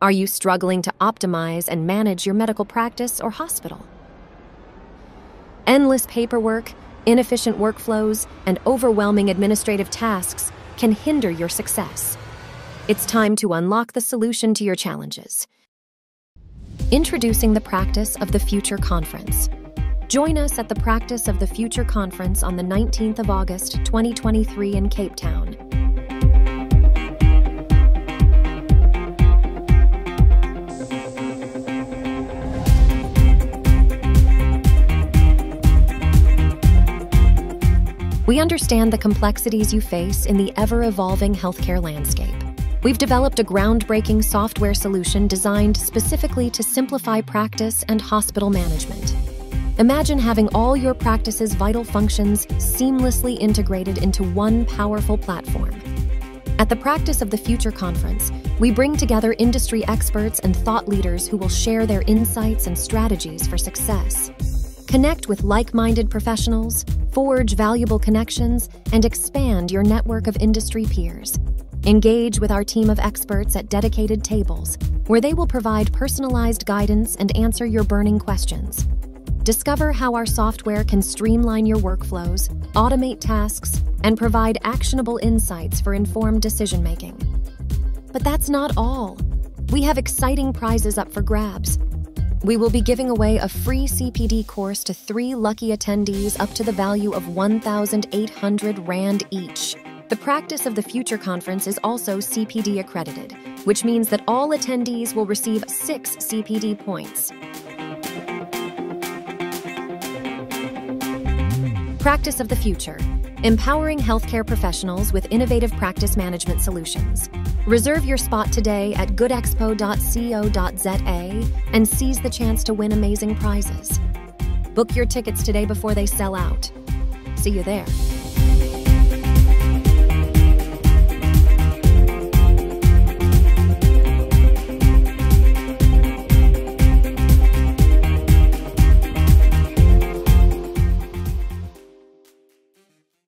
Are you struggling to optimize and manage your medical practice or hospital? Endless paperwork, inefficient workflows, and overwhelming administrative tasks can hinder your success. It's time to unlock the solution to your challenges. Introducing the Practice of the Future Conference. Join us at the Practice of the Future Conference on the 19th of August, 2023 in Cape Town. We understand the complexities you face in the ever-evolving healthcare landscape. We've developed a groundbreaking software solution designed specifically to simplify practice and hospital management. Imagine having all your practice's vital functions seamlessly integrated into one powerful platform. At the Practice of the Future Conference, we bring together industry experts and thought leaders who will share their insights and strategies for success. Connect with like-minded professionals, forge valuable connections, and expand your network of industry peers. Engage with our team of experts at dedicated tables, where they will provide personalized guidance and answer your burning questions. Discover how our software can streamline your workflows, automate tasks, and provide actionable insights for informed decision-making. But that's not all. We have exciting prizes up for grabs. We will be giving away a free CPD course to 3 lucky attendees up to the value of 1,800 Rand each. The Practice of the Future Conference is also CPD accredited, which means that all attendees will receive 6 CPD points. Practice of the Future, empowering healthcare professionals with innovative practice management solutions. Reserve your spot today at goodexpo.co.za and seize the chance to win amazing prizes. Book your tickets today before they sell out. See you there.